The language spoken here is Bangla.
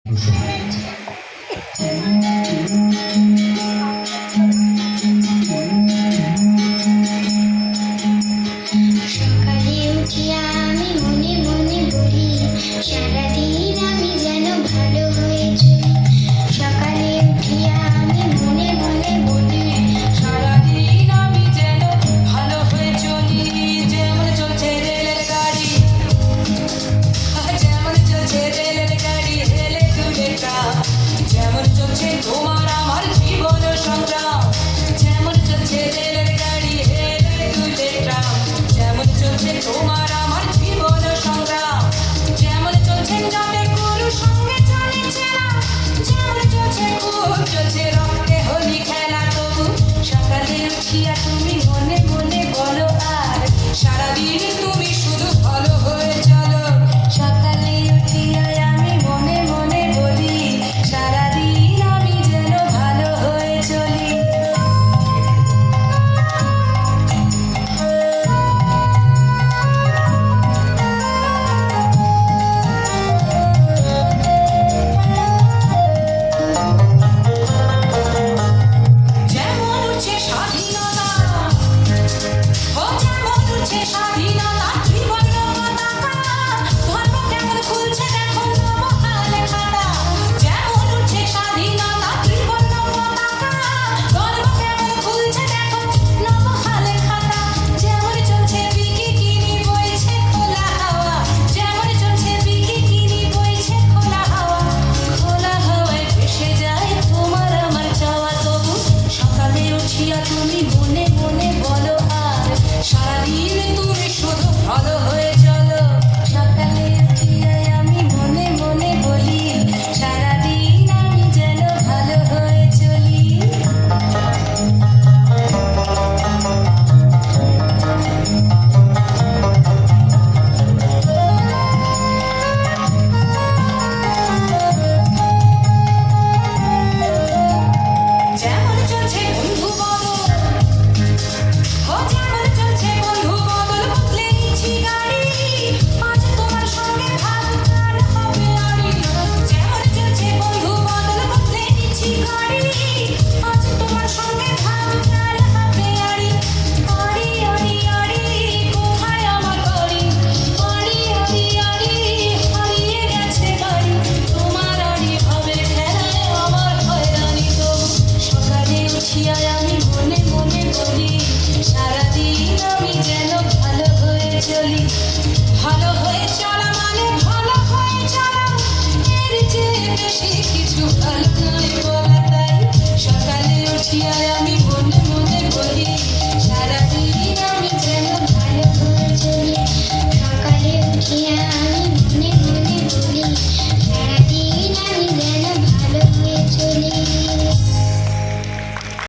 সকালে উঠিয়া আমি মনে মনে বলি, সারাদিন আমি যেন ভালো হয়ে চলি। সকালে উঠিয়া আমি মনে মনে বলি, সারাদিন আমি যেন ভালো হয়ে চলি। যেমন চলছে রেলের গাড়ি, যেমন চলছে রেলের গাড়ি, হেলে দুলে ট্রাম। যেমন চলছে তোমার আমার জীবন সংগ্রাম। যেমন চলছে রেলের গাড়ি, হেলে দুলে ট্রাম। যেমন চলছে তোমার আমার জীবন সংগ্রাম। যেমন চলছে যাবে গুরু সঙ্গে চলে চেলা। যেমন চলছে খুব চলছে রক্তে হোলি খেলা। তবু সকালে উঠিয়া তুমি মনে মনে বলো, আর সারাদিন তুমি শুধু ভালো হয়ে চলো। সকালে উঠিয়া আমি মনে মনে বলি, সারাদিন আমি যেন ভালো হয়ে চলি। যেমন উঠছে স্বাধীনতা, ও যেমন উঠছে স্বাধীনতা, ত্রিবর্ণ পতাকা। ধর্ম কেমন খুলছে দেখো নবহালে খাতা। যেমন উঠছে স্বাধীনতা, ত্রিবর্ণ পতাকা। ধর্ম কেমন খুলছে দেখো নবহালে খাতা। যেমন চলছে বিকিনি বইছে খোলা হাওয়া। যেমন চলছে বিকিনি বইছে খোলা হাওয়া। খোলা হাওয়ায় ভেসে যায় তোমার আমার চাওয়া। তবু সকালে উঠিয়া তুমি মনে মনে বলো, আর সারাদিন তুমি শুধু ভালো হয়ে চলো। সকালে উঠিয়া আমি মনে মনে বলি, সারাদিন আমি যেন ভালো হয়ে চলি। যেমন চলছে বন্ধু বদল, ও যেমন চলছে বন্ধু বদল, বদলে নিচ্ছি গাড়ি। আজ তোমার সঙ্গে ভাব কাল হবে আড়ি। যেমন চলছে বন্ধু বদল, বদলে নিচ্ছি গাড়ি। আজ তোমার সঙ্গে ভাব কাল হবে আড়ি। আড়ি আড়ি আড়ি কোথায় আমার বাড়ি? আড়ি আড়ি আড়ি হারিয়ে গেছে বাড়ি। তোমার আড়ি হবে খেলায় আমার হয়রানি। তবু সকালে উঠিয়া আমি মনে মনে বলি, সারাদিন আমি যেন ভালো হয়ে চলি। ভালো হয়ে চলা মানে ভালো হয়ে চলা, এর চেয়ে বেশি কিছু ভালো নয় বলা। তাই সকালে উঠিয়া